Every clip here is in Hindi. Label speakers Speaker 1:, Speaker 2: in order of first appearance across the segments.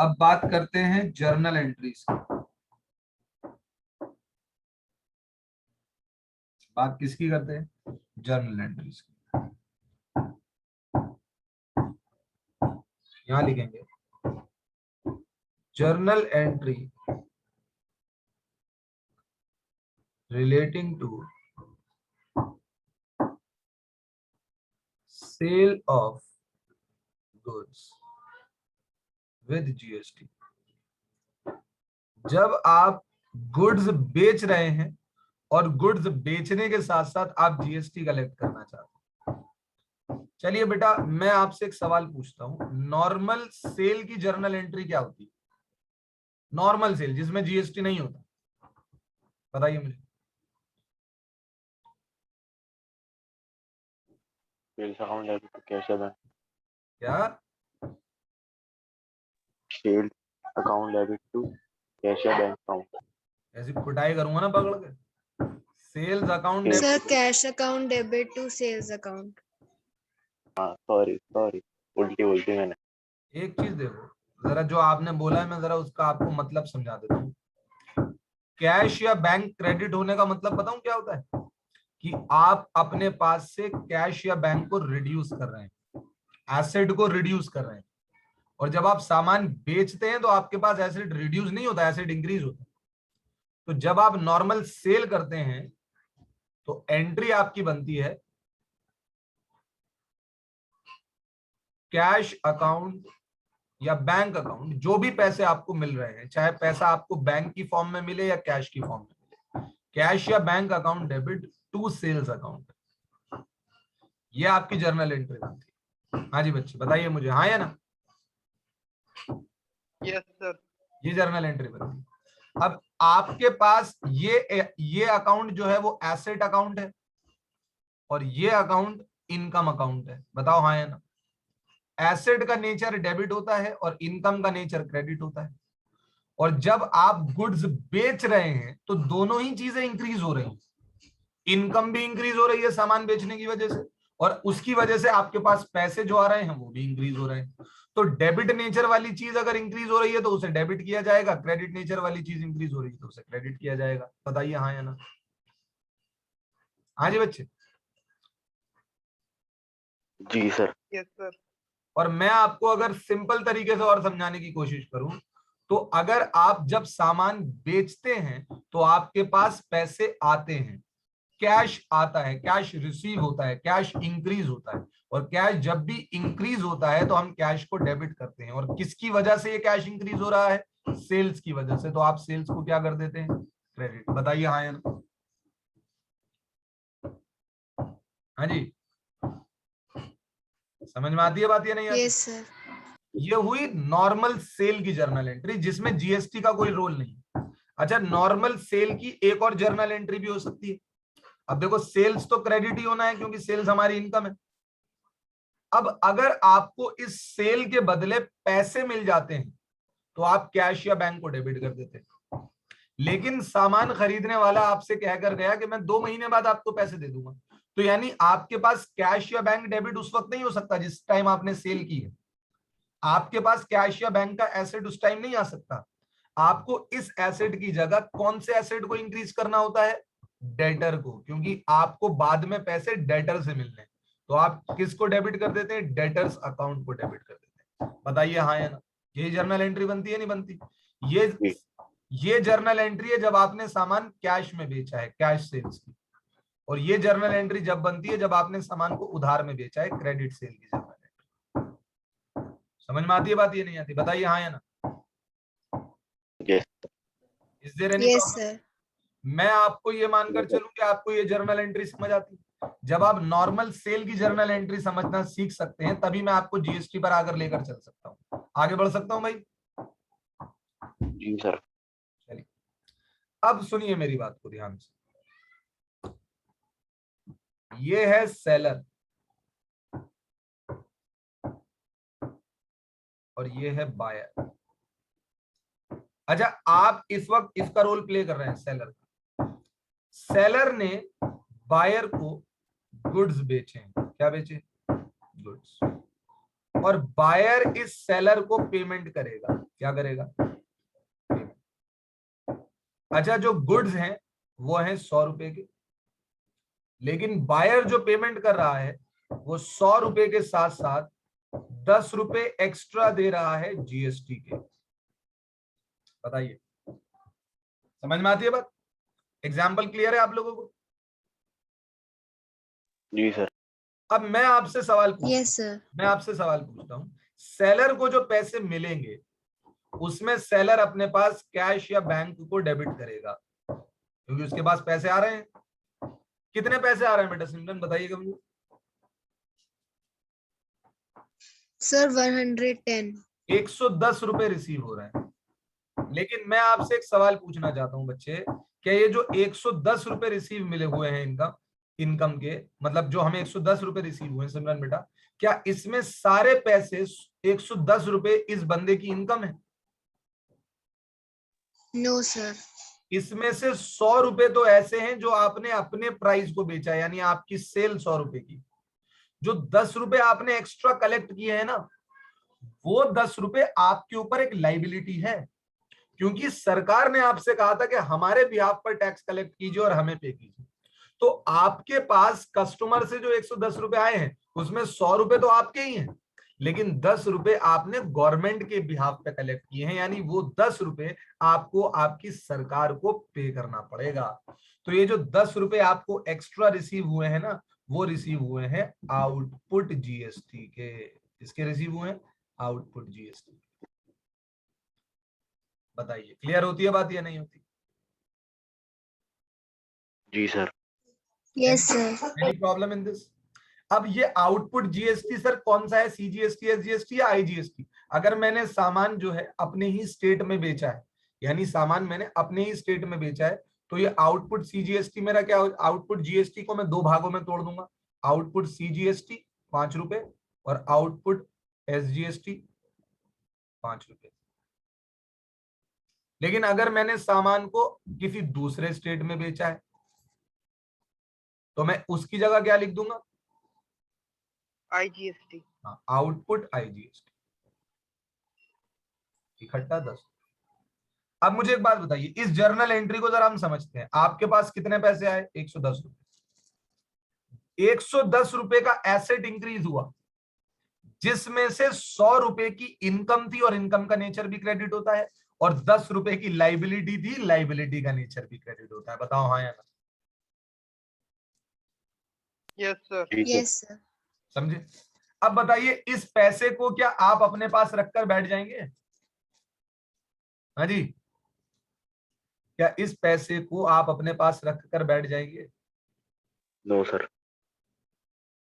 Speaker 1: अब बात करते हैं जर्नल एंट्रीज की। बात किसकी करते हैं? जर्नल एंट्रीज की। यहां लिखेंगे journal entry relating to sale of goods with GST। जब आप गुड्स बेच रहे हैं और गुड्स बेचने के साथ साथ आप जीएसटी कलेक्ट करना चाहते हैं। चलिए बेटा, मैं आपसे एक सवाल पूछता हूं, नॉर्मल सेल की जर्नल एंट्री क्या होती है? नॉर्मल सेल जिसमें जीएसटी नहीं होता, बताइए मुझे।
Speaker 2: Sales account debit to cash या बैंक।
Speaker 1: क्या?
Speaker 2: Sales account debit to cash या बैंक अकाउंट।
Speaker 1: ऐसी कुटाई करूंगा ना पकड़ के। Sales account debit.
Speaker 3: Sir cash account debit to sales account.
Speaker 2: हाँ सॉरी उल्टी बोलती मैंने।
Speaker 1: एक चीज देखो, जरा जो आपने बोला है मैं जरा उसका आपको मतलब समझा देता हूँ। कैश या बैंक क्रेडिट होने का मतलब बताऊं क्या होता है? कि आप अपने पास से कैश या बैंक को रिड्यूस कर रहे हैं, एसेट को रिड्यूस कर रहे हैं। और जब आप सामान बेचते हैं तो आपके पास एसेट रिड्यूस नहीं होता, एसेट इंक्रीज होता है। तो जब आप नॉर्मल सेल करते हैं तो एंट्री आपकी बनती है कैश अकाउंट या बैंक अकाउंट, जो भी पैसे आपको मिल रहे हैं, चाहे पैसा आपको बैंक की फॉर्म में मिले या कैश की फॉर्म में मिले, कैश या bank account debit to sales account, ये आपकी जर्नल एंट्री बनती है। हाँ जी बच्चे बताइए मुझे, हाँ या ना?
Speaker 4: Yes sir.
Speaker 1: ये जर्नल एंट्री बनती है। अब आपके पास ये अकाउंट जो है वो एसेट अकाउंट है और ये अकाउंट इनकम अकाउंट है, बताओ हाँ या ना? एसेट का नेचर डेबिट होता है और इनकम का नेचर क्रेडिट होता है। और जब आप गुड्स बेच रहे हैं तो दोनों ही चीजें इंक्रीज हो रही हैं। इनकम भी इंक्रीज हो रही है सामान बेचने की वजह से, और उसकी वजह से आपके पास पैसे जो आ रहे हैं वो भी इंक्रीज हो रहे हैं। तो डेबिट नेचर वाली चीज अगर इंक्रीज हो रही है तो उसे डेबिट किया जाएगा, क्रेडिट नेचर वाली चीज इंक्रीज हो रही है तो उसे क्रेडिट किया जाएगा। बताइए हाँ या ना? हाँ जी बच्चे।
Speaker 2: जी सर।
Speaker 4: Yes sir.
Speaker 1: और मैं आपको अगर सिंपल तरीके से और समझाने की कोशिश करूं तो अगर आप जब सामान बेचते हैं तो आपके पास पैसे आते हैं, कैश आता है, कैश रिसीव होता है, कैश इंक्रीज होता है। और कैश जब भी इंक्रीज होता है तो हम कैश को डेबिट करते हैं। और किसकी वजह से ये कैश इंक्रीज हो रहा है? सेल्स की वजह से। तो आप सेल्स को क्या कर देते हैं? क्रेडिट। बताइए हाँ या ना? हाँ जी, समझ में आती है बात या नहीं आती?
Speaker 3: Yes sir.
Speaker 1: ये हुई नॉर्मल सेल की जर्नल एंट्री जिसमें जीएसटी का कोई रोल नहीं। अच्छा, नॉर्मल सेल की एक और जर्नल एंट्री भी हो सकती है। अब देखो, सेल्स तो क्रेडिट ही होना है क्योंकि सेल्स हमारी इनकम है। अब अगर आपको इस सेल के बदले पैसे मिल जाते हैं तो आप कैश या बैंक को डेबिट कर देते हैं। लेकिन सामान खरीदने वाला आपसे कहकर गया कि मैं 2 महीने बाद आपको पैसे दे दूंगा, तो यानी आपके पास कैश या बैंक डेबिट उस वक्त नहीं हो सकता जिस टाइम आपने सेल की है। आपके पास कैश या बैंक का एसेट उस टाइम नहीं आ सकता। आपको इस एसेट की जगह कौन से एसेट को इंक्रीज करना होता है? डेटर को, क्योंकि आपको बाद में पैसे डेटर से मिलने हैं। तो आप किसको डेबिट कर देते हैं? डेटर्स अकाउंट को डेबिट कर देते हैं। बताइए हाँ या ना? ये जर्नल एंट्री बनती है नहीं बनती? ये जर्नल एंट्री है जब आपने सामान कैश में बेचा है, कैश सेल्स की। और ये जर्नल एंट्री जब बनती है जब आपने सामान को उधार में बेचा है, क्रेडिट सेल की जर्नल एंट्री। समझ में आती है बात? ये नहीं आती? बताइए हाँ या ना? Is there any
Speaker 3: yes
Speaker 1: problem?
Speaker 3: Sir.
Speaker 1: मैं आपको ये मानकर चलूं कि आपको ये जर्नल एंट्री समझ आती है। जब आप नॉर्मल सेल की जर्नल एंट्री समझना सीख सकते हैं तभी मैं आपको जीएसटी पर आकर लेकर चल सकता हूं, आगे बढ़ सकता हूं भाई।
Speaker 2: जी सर।
Speaker 1: चलिए, अब सुनिए मेरी बात को ध्यान से। ये है सेलर और ये है बायर। अच्छा, आप इस वक्त इसका रोल प्ले कर रहे हैं, सेलर का। सेलर ने बायर को गुड्स बेचे। क्या बेचे? गुड्स। और बायर इस सेलर को पेमेंट करेगा। क्या करेगा? अच्छा, जो गुड्स हैं वो हैं 100 रुपए के, लेकिन बायर जो पेमेंट कर रहा है वो 100 रुपए के साथ साथ 10 रुपए एक्स्ट्रा दे रहा है जीएसटी के। बताइए, समझ में आती है बात? एग्जाम्पल क्लियर है आप लोगों को?
Speaker 2: जी सर।
Speaker 1: अब मैं आपसे सवाल पूछता
Speaker 3: Yes, sir.
Speaker 1: मैं आपसे सवाल पूछता हूं, सेलर को जो पैसे मिलेंगे उसमें सेलर अपने पास कैश या बैंक को डेबिट करेगा, क्योंकि उसके पास पैसे आ रहे हैं। कितने पैसे आ रहे हैं बेटा सिमरन, बताइएगा मुझे।
Speaker 3: Sir, 110.
Speaker 1: 110 रुपए रिसीव हो रहे हैं। लेकिन मैं आपसे एक सवाल पूछना चाहता हूं बच्चे, क्या ये जो 110 रुपए रिसीव मिले हुए हैं इनकम के, मतलब जो हमें 110 रुपए रिसीव हुए हैं सिमरन बेटा, क्या इसमें सारे पैसे 110 रुपए इस बंदे की इनकम है?
Speaker 3: No, sir.
Speaker 1: इसमें से 100 रुपए तो ऐसे हैं जो आपने अपने प्राइस को बेचा, यानी आपकी सेल 100 रुपए की। जो 10 रुपए आपने एक्स्ट्रा कलेक्ट किए हैं ना, वो 10 रुपए आपके ऊपर एक लाइबिलिटी है, क्योंकि सरकार ने आपसे कहा था कि हमारे बिहाफ पर टैक्स कलेक्ट कीजिए और हमें पे कीजिए। तो आपके पास कस्टमर से जो 110 रुपए आए हैं उसमें 100 रुपए तो आपके ही हैं, लेकिन 10 रुपए आपने गवर्नमेंट के बिहाफ पे कलेक्ट किए हैं, यानी वो 10 रुपए आपको आपकी सरकार को पे करना पड़ेगा। तो ये जो 10 रुपए आपको एक्स्ट्रा रिसीव हुए हैं ना, वो रिसीव हुए हैं आउटपुट जीएसटी के। किसके रिसीव हुए हैं? Output GST. बताइए, क्लियर होती है बात या नहीं होती?
Speaker 2: जी sir.
Speaker 3: Yes, sir.
Speaker 1: Any problem in this? अब ये आउटपुट जीएसटी सर कौन सा है, सीजीएसटी, एसजीएसटी या आईजीएसटी? अगर मैंने सामान जो है अपने ही स्टेट में बेचा है, यानी सामान मैंने अपने ही स्टेट में बेचा है, तो ये आउटपुट सीजीएसटी मेरा क्या हो? आउटपुट जीएसटी को मैं दो भागों में तोड़ दूंगा, आउटपुट सीजीएसटी 5 रुपए और आउटपुट एसजीएसटी 5 रुपए। लेकिन अगर मैंने सामान को किसी दूसरे स्टेट में बेचा है तो मैं उसकी जगह क्या लिख दूंगा?
Speaker 4: आईजीएसटी।
Speaker 1: हाँ, आउटपुट आईजीएसटी, इकट्ठा 10। अब मुझे एक बात बताइए, इस जर्नल एंट्री को जरा हम समझते हैं। आपके पास कितने पैसे आए? 110 रुपए। 110 रुपए का एसेट इंक्रीज हुआ, जिसमें से 100 रुपए की इनकम थी और इनकम का नेचर भी क्रेडिट होता है, और 10 रुपए की लाइबिलिटी थी, लाइबिलिटी का नेचर भी क्रेडिट होता है। बताओ हाँ या ना?
Speaker 4: Yes sir.
Speaker 3: Yes, sir.
Speaker 1: समझे? अब बताइए, इस पैसे को क्या आप अपने पास रखकर बैठ जाएंगे? हाँ जी, क्या इस पैसे को आप अपने पास रखकर बैठ जाएंगे?
Speaker 2: No sir.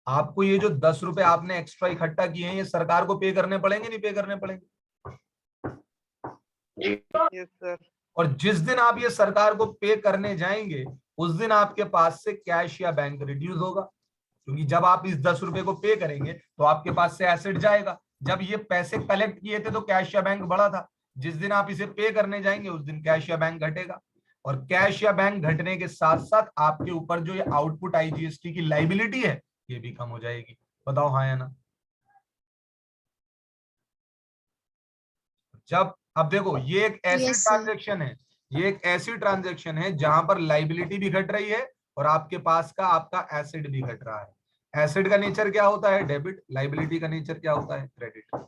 Speaker 1: आपको ये जो 10 रुपए आपने एक्स्ट्रा इकट्ठा किए हैं, ये सरकार को पे करने पड़ेंगे, नहीं पे करने पड़ेंगे?
Speaker 2: जी।
Speaker 4: Yes sir.
Speaker 1: और जिस दिन आप ये सरकार को पे करने जाएंगे उस दिन आपके पास से कैश या बैंक रिड्यूस होगा, क्योंकि जब आप इस 10 रुपए को पे करेंगे तो आपके पास से एसेट जाएगा। जब ये पैसे कलेक्ट किए थे तो कैश या बैंक बढ़ा था, जिस दिन आप इसे पे करने जाएंगे उस दिन कैश या बैंक घटेगा, और कैश या बैंक घटने के साथ साथ आपके ऊपर जो ये आउटपुट आईजीएसटी की लाइबिलिटी है ये भी कम हो जाएगी। बताओ हाँ या ना? जब अब देखो, ये एक ऐसी
Speaker 3: Yes, sir.
Speaker 1: ट्रांजैक्शन है, ये एक ऐसी ट्रांजैक्शन है जहां पर लाइबिलिटी भी घट रही है और आपके पास का आपका एसेट भी घट रहा है। एसेट का नेचर क्या होता है? डेबिट। लाइबिलिटी का नेचर क्या होता है? क्रेडिट।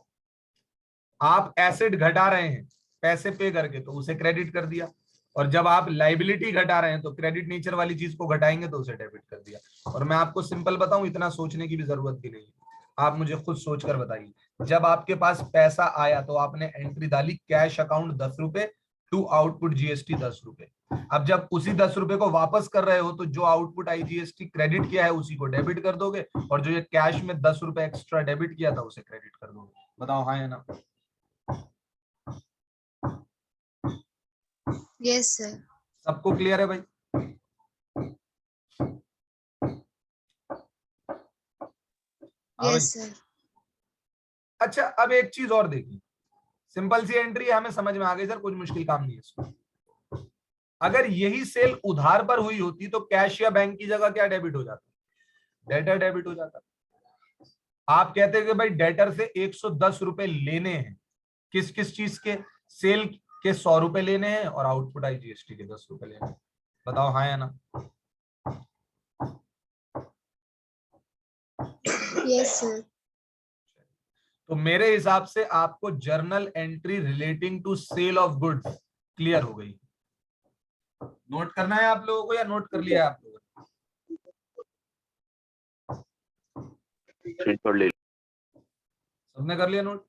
Speaker 1: आप एसेट घटा रहे हैं पैसे पे करके तो उसे क्रेडिट कर दिया, और जब आप लाइबिलिटी घटा रहे हैं तो क्रेडिट नेचर वाली चीज को घटाएंगे तो उसे डेबिट कर दिया। और मैं आपको सिंपल बताऊं, इतना सोचने की भी जरूरत भी नहीं है, आप मुझे खुद सोचकर बताइए। जब आपके पास पैसा आया तो आपने एंट्री डाली कैश अकाउंट 10 रुपए टू आउटपुट जीएसटी 10 रुपए। अब जब उसी 10 रुपए को वापस कर रहे हो तो जो आउटपुट आईजीएसटी क्रेडिट किया है उसी को डेबिट कर दोगे, और जो ये कैश में 10 रुपए एक्स्ट्रा डेबिट किया था उसे क्रेडिट कर दोगे। बताओ हाँ या ना?
Speaker 3: Yes, sir.
Speaker 1: सबको क्लियर है भाई? हाँ भाई।
Speaker 3: Yes, sir.
Speaker 1: अच्छा, अब एक चीज और देखिए, सिंपल सी एंट्री हमें समझ में आ गई सर, कुछ मुश्किल काम नहीं है इसमें। अगर यही सेल उधार पर हुई होती तो कैश या बैंक की जगह क्या डेबिट हो जाता? डेटर डेबिट हो जाता। आप कहते हैं कि भाई डेटर से 110 रुपए लेने हैं, किस किस चीज के? सेल के 100 रुपए लेने हैं और आउटपुट आई जीएसटी के 10 रुपए लेने हैं। बताओ हाँ या ना?
Speaker 3: Yes, sir.
Speaker 1: तो मेरे हिसाब से आपको journal entry relating to sale of goods clear हो गई। नोट करना है आप लोगों को या नोट कर लिया है आप लोगों ने?
Speaker 2: स्क्रीनशॉट ले।
Speaker 1: सबने कर लिया नोट?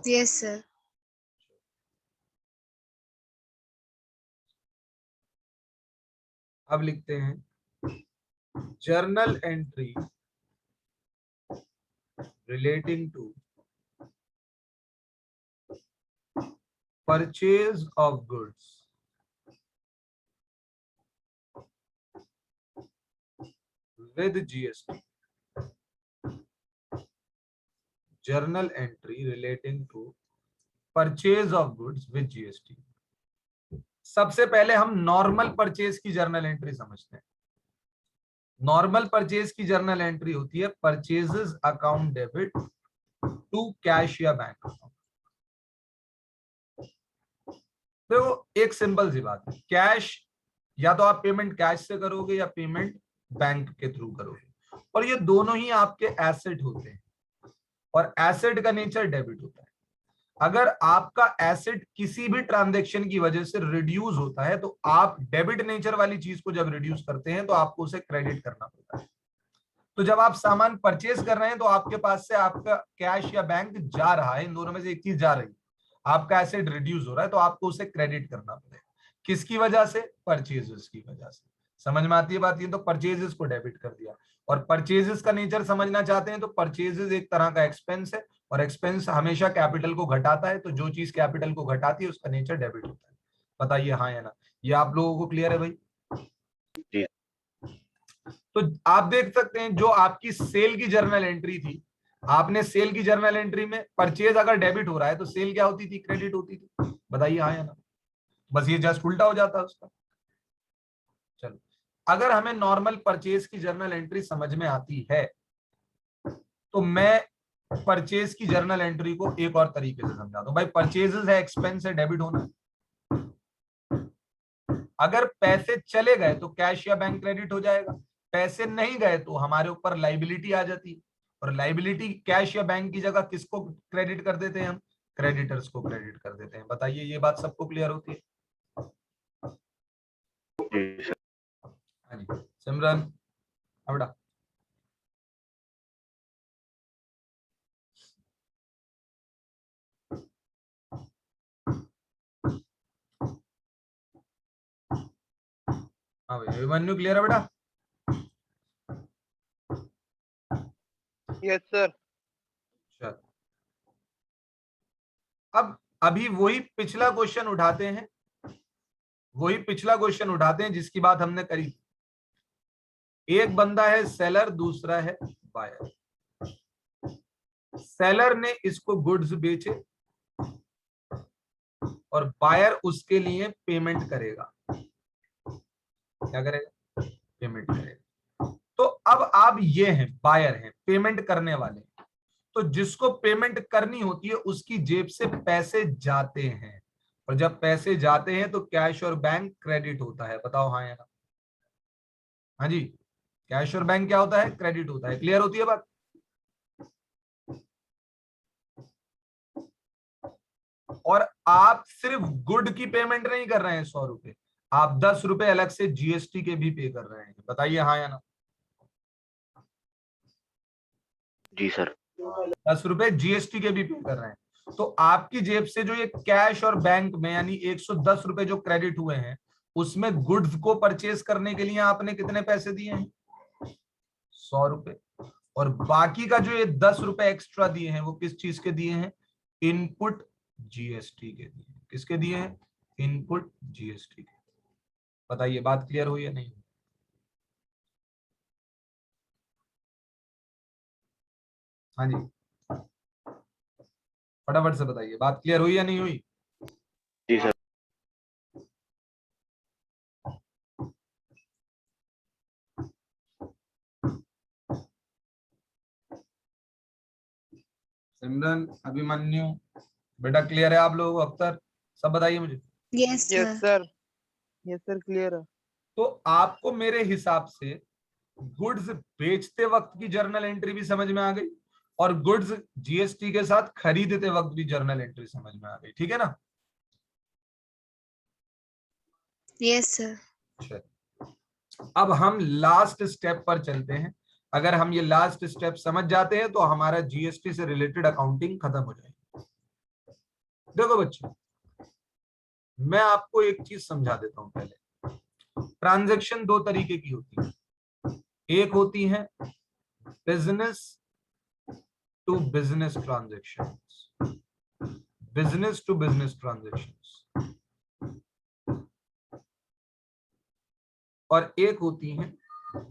Speaker 3: Yes, sir.
Speaker 1: अब लिखते हैं journal entry relating to purchase of goods with GST. Journal entry relating to purchase of goods with GST. सबसे पहले हम नॉर्मल परचेज की जर्नल एंट्री समझते हैं। नॉर्मल परचेज की जर्नल एंट्री होती है purchases account debit to cash या बैंक अकाउंट। देखो एक सिंपल सी बात है, कैश या तो आप पेमेंट कैश से करोगे या पेमेंट बैंक के थ्रू करोगे, और ये दोनों ही आपके एसेट होते हैं और एसेट का नेचर डेबिट होता है। अगर आपका एसेट किसी भी ट्रांजैक्शन की वजह से रिड्यूस होता है तो आप डेबिट नेचर वाली चीज को जब रिड्यूस करते हैं तो आपको उसे क्रेडिट करना पड़ता है। तो जब आप सामान परचेज कर रहे हैं तो आपके पास से आपका कैश या बैंक जा रहा है, इन दोनों में से एक चीज जा रही है, आपका एसेट रिड्यूस हो रहा है तो आपको उसे क्रेडिट करना पड़ेगा। किसकी वजह से? परचेजेस की वजह से। समझ में आती है बात? ये तो परचेजेस को डेबिट कर दिया। और परचेजेस का नेचर समझना चाहते हैं तो परचेजेस एक तरह का एक्सपेंस है और एक्सपेंस हमेशा कैपिटल को घटाता है, तो जो चीज कैपिटल को घटाती है उसका नेचर डेबिट होता है। बताइए हाँ या ना? ये आप लोगों को क्लियर है भाई?
Speaker 2: जी।
Speaker 1: तो आप देख सकते हैं जो आपकी सेल की जर्नल एंट्री थी, आपने सेल की जर्नल एंट्री में परचेज अगर डेबिट हो रहा है तो सेल क्या होती थी? क्रेडिट होती थी। बताइए हाँ या ना? बस ये जस्ट उल्टा हो जाता है उसका। चलो, अगर हमें नॉर्मल परचेज की जर्नल एंट्री समझ में आती है तो मैं परचेज की जर्नल एंट्री को एक और तरीके से समझा दूं। भाई परचेजेस है, एक्सपेंस है, डेबिट होना है। अगर पैसे चले गए तो कैश या बैंक क्रेडिट हो जाएगा, पैसे नहीं गए तो हमारे ऊपर लाइबिलिटी आ जाती है, और लाइबिलिटी कैश या बैंक की जगह किसको क्रेडिट कर देते हैं हम? क्रेडिटर्स को क्रेडिट कर देते हैं। बताइए ये बात सबको क्लियर होती है?
Speaker 2: जी सर।
Speaker 1: हाँ जी सिमरन बेटा। हाँ भाई अभिमन्यु क्लियर है बेटा?
Speaker 4: Yes, sir.
Speaker 1: चल अब अभी वही पिछला क्वेश्चन उठाते हैं, वही पिछला क्वेश्चन उठाते हैं जिसकी बात हमने करी थी। एक बंदा है सेलर, दूसरा है बायर। सेलर ने इसको गुड्स बेचे और बायर उसके लिए पेमेंट करेगा। क्या करेगा? पेमेंट करेगा। तो अब आप ये हैं बायर हैं, पेमेंट करने वाले, तो जिसको पेमेंट करनी होती है उसकी जेब से पैसे जाते हैं, और जब पैसे जाते हैं तो कैश और बैंक क्रेडिट होता है। बताओ हाँ या ना? हाँ जी, कैश और बैंक क्या होता है? क्रेडिट होता है। क्लियर होती है बात? और आप सिर्फ गुड की पेमेंट नहीं कर रहे हैं 100 रुपए, आप 10 रुपए अलग से जीएसटी के भी पे कर रहे हैं। बताइए हाँ या ना?
Speaker 2: जी सर।
Speaker 1: 10 रुपए जीएसटी के भी पे कर रहे हैं। तो आपकी जेब से जो ये कैश और बैंक में यानी 110 रुपए जो क्रेडिट हुए हैं, उसमें गुड्स को परचेज करने के लिए आपने कितने पैसे दिए हैं? 100 रुपए। और बाकी का जो ये 10 रुपए एक्स्ट्रा दिए हैं वो किस चीज के दिए हैं? इनपुट जीएसटी के दिए हैं। किसके दिए हैं? इनपुट जीएसटी के। बताइए बात क्लियर हुई या नहीं? हाँ जी फटाफट से बताइए बात क्लियर हुई या नहीं हुई?
Speaker 2: जी सर।
Speaker 1: सिमरन, अभिमन्यु, बेटा क्लियर है आप लोगों को? अख्तर, सब बताइए मुझे।
Speaker 3: Yes,
Speaker 4: Yes,
Speaker 3: sir.
Speaker 4: sir. Yes, sir. Clear है.
Speaker 1: तो आपको मेरे हिसाब से गुड्स बेचते वक्त की जर्नल एंट्री भी समझ में आ गई और गुड्स जीएसटी के साथ खरीदते वक्त भी जर्नल एंट्री समझ में आ गई, ठीक है ना?
Speaker 3: Yes, sir.
Speaker 1: अब हम लास्ट स्टेप पर चलते हैं। अगर हम ये लास्ट स्टेप समझ जाते हैं तो हमारा जीएसटी से रिलेटेड अकाउंटिंग खत्म हो जाएगी। देखो बच्चों, मैं आपको एक चीज समझा देता हूं पहले। ट्रांजैक्शन दो तरीके की होती है। एक होती है business to business transactions, business to business transactions, और एक होती है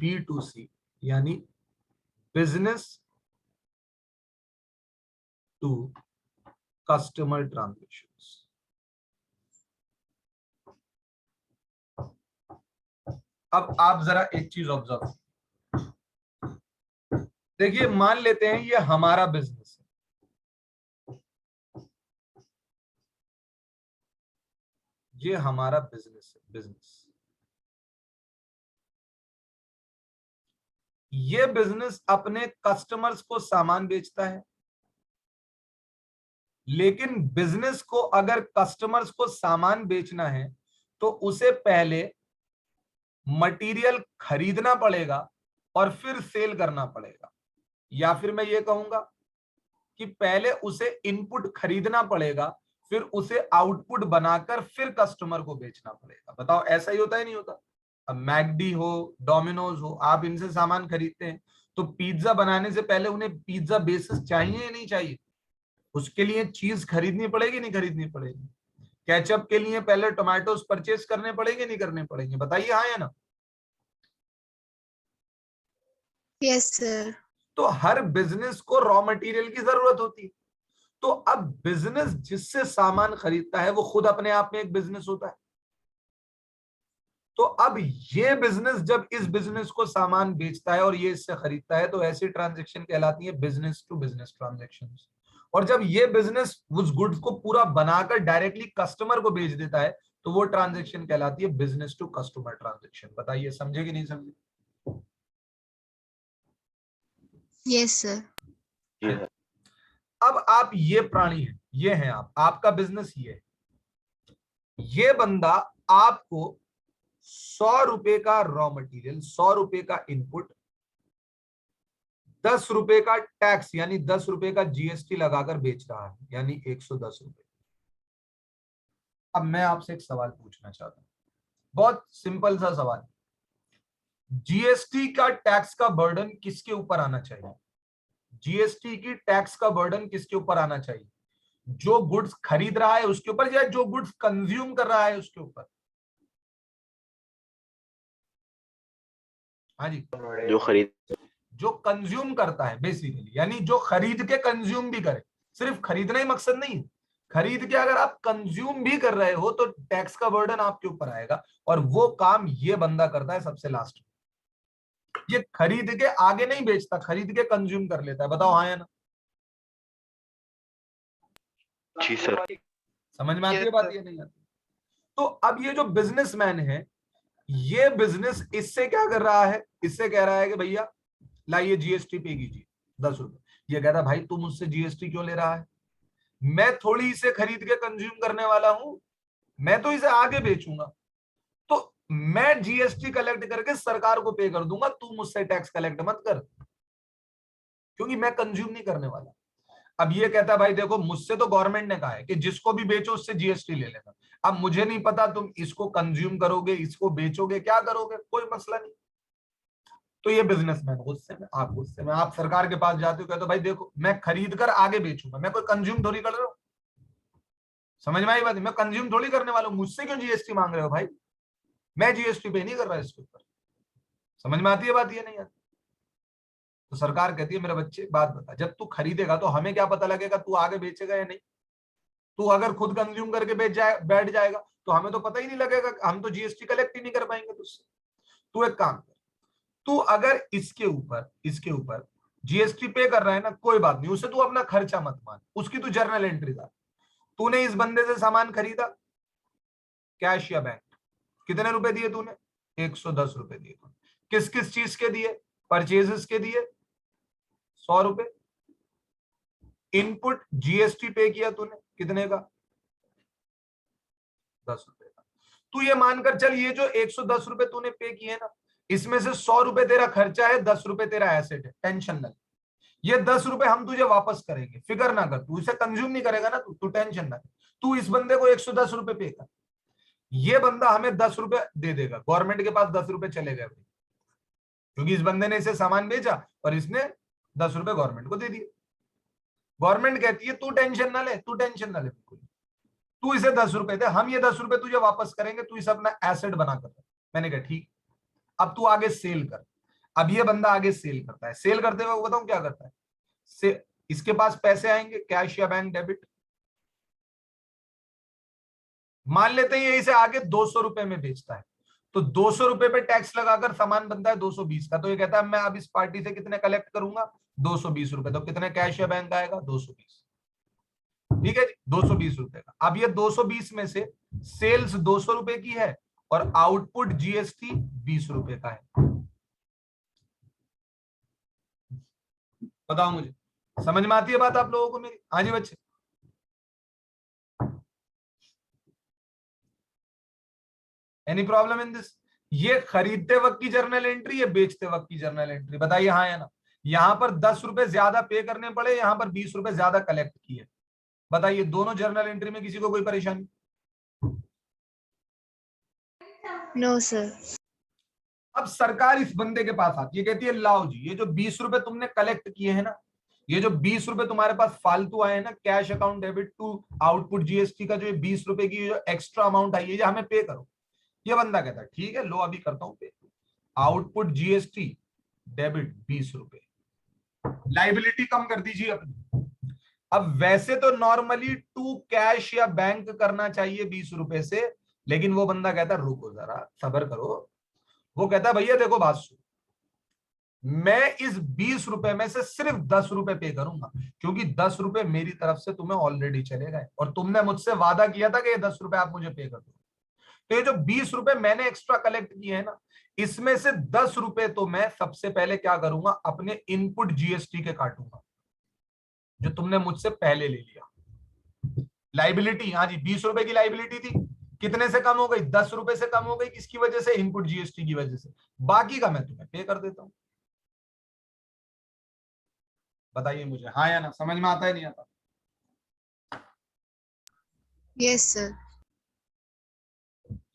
Speaker 1: B2C यानी बिजनेस टू कस्टमर ट्रांजैक्शंस। अब आप जरा एक चीज ऑब्जर्व देखिए, मान लेते हैं ये हमारा बिजनेस है, ये हमारा बिजनेस है, बिजनेस। ये बिजनेस अपने कस्टमर्स को सामान बेचता है, लेकिन बिजनेस को अगर कस्टमर्स को सामान बेचना है तो उसे पहले मटेरियल खरीदना पड़ेगा और फिर सेल करना पड़ेगा। या फिर मैं ये कहूंगा कि पहले उसे इनपुट खरीदना पड़ेगा, फिर उसे आउटपुट बनाकर फिर कस्टमर को बेचना पड़ेगा। बताओ ऐसा ही होता है नहीं होता? अब मैकडी हो, डोमिनोज हो, आप इनसे सामान खरीदते हैं तो पिज्जा बनाने से पहले उन्हें पिज्जा बेसिस चाहिए या नहीं चाहिए? उसके लिए चीज खरीदनी पड़ेगी नहीं खरीदनी पड़ेगी? केचप के लिए पहले टोमेटोज परचेज करने पड़ेंगे नहीं करने पड़ेंगे? बताइए हाँ या ना?
Speaker 3: Yes, sir.
Speaker 1: तो हर बिजनेस को रॉ मटेरियल की जरूरत होती है। तो अब बिजनेस जिससे सामान खरीदता है वो खुद अपने आप में एक बिजनेस होता है। तो अब ये बिजनेस जब इस बिजनेस को सामान बेचता है और ये इससे खरीदता है तो ऐसी ट्रांजैक्शन कहलाती है बिजनेस टू बिजनेस ट्रांजैक्शन। और जब ये बिजनेस उस गुड्स को पूरा बनाकर डायरेक्टली कस्टमर को बेच देता है तो वो ट्रांजैक्शन कहलाती है बिजनेस टू कस्टमर ट्रांजैक्शन। बताइए समझे कि नहीं समझे?
Speaker 3: Yes, sir.
Speaker 2: जी सर।
Speaker 1: अब आप ये प्राणी हैं, ये हैं आप, आपका बिजनेस ये है। ये बंदा आपको 100 रुपए का रॉ मटेरियल, 100 रुपए का इनपुट, 10 रुपए का टैक्स यानी 10 रुपए का जीएसटी लगाकर बेच रहा है, यानी 110 रुपए। अब मैं आपसे एक सवाल पूछना चाहता हूं, बहुत सिंपल सा सवाल। जीएसटी का टैक्स का बर्डन किसके ऊपर आना चाहिए? जीएसटी की टैक्स का बर्डन किसके ऊपर आना चाहिए? जो गुड्स खरीद रहा है उसके ऊपर या जो गुड्स कंज्यूम कर रहा है उसके ऊपर? हाँ जी,
Speaker 2: जो खरीद
Speaker 1: जो कंज्यूम करता है बेसिकली, यानी जो खरीद के कंज्यूम भी करे। सिर्फ खरीदना ही मकसद नहीं है, खरीद के अगर आप कंज्यूम भी कर रहे हो तो टैक्स का बर्डन आपके ऊपर आएगा। और वो काम ये बंदा करता है सबसे लास्ट में। ये खरीद के आगे नहीं बेचता, खरीद के कंज्यूम कर लेता है। बताओ हाँ या ना?
Speaker 2: जी सर।
Speaker 1: समझ में आती है
Speaker 4: Yes,
Speaker 1: बात
Speaker 4: sir.
Speaker 1: ये नहीं आती? तो अब ये जो बिजनेसमैन है, ये बिजनेस इससे क्या कर रहा है? इससे कह रहा है कि भैया लाइए जीएसटी पे कीजिए 10 रुपए। ये कहता भाई तू मुझसे जीएसटी क्यों ले रहा है? मैं थोड़ी इसे खरीद के कंज्यूम करने वाला हूं, मैं तो इसे आगे बेचूंगा। तो मैं जीएसटी कलेक्ट करके सरकार को पे कर दूंगा, तू मुझसे टैक्स कलेक्ट मत कर, क्योंकि मैं कंज्यूम नहीं करने वाला। अब ये कहता है भाई देखो मुझसे तो गवर्नमेंट ने कहा है कि जिसको भी बेचो उससे जीएसटी ले लेना। अब मुझे नहीं पता तुम इसको कंज्यूम करोगे, इसको बेचोगे, क्या करोगे, कोई मसला नहीं। तो ये बिजनेसमैन गुस्से में, आप गुस्से में, आप सरकार के पास जाते हो, कहते हो भाई देखो मैं खरीद कर आगे बेचूंगा, मैं कोई कंज्यूम थोड़ी कर रहा हूं। समझ में आई बात? मैं कंज्यूम थोड़ी करने वाला हूं, मुझसे क्यों जीएसटी मांग रहे हो भाई? मैं जीएसटी पे नहीं कर रहा इसके ऊपर। समझ में आती है बात ये नहीं आती? तो सरकार कहती है मेरे बच्चे बात बता, जब तू खरीदेगा तो हमें क्या पता लगेगा तू आगे बेचेगा या नहीं? तू अगर खुद कंज्यूम करके बैठ जाएगा तो हमें तो पता ही नहीं लगेगा, हम तो जीएसटी कलेक्ट ही नहीं कर पाएंगे तुझसे। तू एक काम कर, तू अगर इसके ऊपर जीएसटी पे कर रहा है ना, कोई बात नहीं, उसे तू अपना खर्चा मत मान, उसकी तू जर्नल एंट्री डाल। तूने इस बंदे से सामान खरीदा कैश या बैंक, कितने रुपए दिए तूने? 110 रुपए दिए तूने। किस किस चीज के दिए? परचेजेस के दिए 100 रुपए। इनपुट जीएसटी पे किया तूने कितने का? 10 रुपए का। तू ये मानकर चल, ये जो 110 रुपए तूने पे किए ना, इसमें से 100 रुपए तेरा खर्चा है, 10 रुपए तेरा एसेट है, टेंशन ना ले। ये 10 रुपए हम तुझे वापस करेंगे, फिक्र ना कर, तू इसे कंज्यूम नहीं करेगा ना, तू टेंशन ना ले। तू इस बंदे को 110 रुपए पे कर, ये बंदा हमें 10 रुपए दे देगा, गवर्नमेंट के पास 10 रुपए चले गए भाई, क्योंकि इस बंदे ने इसे सामान बेचा और इसने 10 रुपए गवर्नमेंट को दे दिए। गवर्नमेंट कहती है तू टेंशन ना ले, तू टेंशन ना ले, बिल्कुल तू इसे 10 रुपए दे, हम ये 10 रुपए तुझे वापस करेंगे, तू इसे अपना एसेट बना कर। मैंने कहा ठीक, अब तू आगे सेल कर। अब ये बंदा आगे सेल करता है, सेल करते हुए बताऊं क्या करता है, इसके पास पैसे आएंगे कैश या बैंक डेबिट, मान लेते हैं ये इसे आगे 200 रुपए में बेचता है, तो 200 रुपए पे टैक्स लगाकर सामान बनता है 220 का, तो ये कहता है मैं अब इस पार्टी से कितने कलेक्ट करूंगा? 220 रुपए। तो कितने कैश या बैंक आएगा? 220। ठीक है जी, 220 रुपए का। अब ये 220 में से सेल्स 200 रुपए की है और आउटपुट जीएसटी 20 रुपए का है। बताओ मुझे, समझ में आती है बात आप लोगों को मेरी? हाँ जी बच्चे, एनी प्रॉब्लम इन दिस? ये खरीदते वक्त की जर्नल एंट्री, ये बेचते वक्त की जर्नल एंट्री, बताइए हाँ या ना? यहां पर 10 रुपए ज्यादा पे करने पड़े, यहां पर 20 रुपए ज्यादा कलेक्ट किए, बताइए दोनों जर्नल एंट्री में किसी को कोई परेशानी?
Speaker 3: No sir.
Speaker 1: अब सरकार इस बंदे के पास आती है, कहती है लाओ जी, ये जो 20 रुपए तुमने कलेक्ट किए हैं ना, ये जो 20 रुपए तुम्हारे पास फालतू आए हैं ना, cash account debit to output GST का जो 20 रुपए की जो एक्स्ट्रा अमाउंट आई है, ये हमें पे करो। ये बंदा कहता है ठीक है लो अभी करता हूं पे, आउटपुट जीएसटी डेबिट 20 रुपए, लाइबिलिटी कम कर दीजिए अपनी। अब वैसे तो नॉर्मली टू कैश या बैंक करना चाहिए 20 रुपए से, लेकिन वो बंदा कहता है रुको जरा सब्र करो। वो कहता है भैया देखो बात सुन, मैं इस 20 रुपए में से सिर्फ 10 रुपए पे करूंगा, क्योंकि 10 रुपए मेरी तरफ से तुम्हें ऑलरेडी चले गए और तुमने मुझसे वादा किया था कि ये 10 रुपए आप मुझे पे कर दो। तो ये जो 20 रुपए मैंने एक्स्ट्रा कलेक्ट किए हैं ना, इसमें से 10 रुपए तो मैं सबसे पहले क्या करूंगा, अपने इनपुट जीएसटी के काटूंगा, जो तुमने मुझसे पहले ले लिया। लाइबिलिटी, हाँ जी 20 रुपए की लाइबिलिटी थी, कितने से कम हो गई? 10 रुपए से कम हो गई। किसकी वजह से? इनपुट जीएसटी की वजह से। बाकी का मैं तुम्हें पे कर देता हूं। बताइए मुझे हाँ या ना, समझ में आता है नहीं आता?
Speaker 3: Yes sir.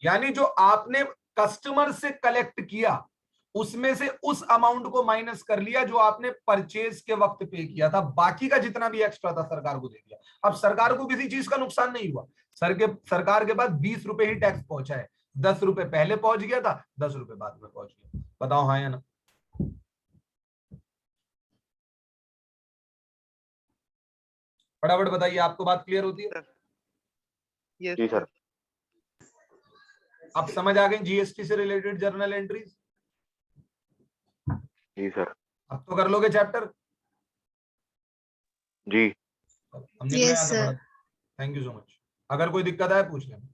Speaker 1: यानी जो आपने कस्टमर से कलेक्ट किया, उसमें से उस अमाउंट को माइनस कर लिया जो आपने परचेज के वक्त पे किया था, बाकी का जितना भी एक्स्ट्रा था सरकार को दे दिया। अब सरकार को किसी चीज का नुकसान नहीं हुआ, सरकार के पास 20 रुपए ही टैक्स पहुंचा है, 10 रुपए पहले पहुंच गया था, 10 रुपए बाद में पहुंच गया। बताओ हाँ या ना? फटाफट बताइए, आपको बात क्लियर होती है?
Speaker 4: यस
Speaker 2: जी सर।
Speaker 1: आप समझ आ गए जीएसटी से रिलेटेड जर्नल एंट्रीज?
Speaker 2: जी सर।
Speaker 1: अब तो कर लोगे चैप्टर?
Speaker 2: जी।
Speaker 1: हम निकले
Speaker 3: Yes,
Speaker 1: यहाँ से।
Speaker 3: sir.
Speaker 1: Thank you so much. अगर कोई दिक्कत आए पूछ लेना।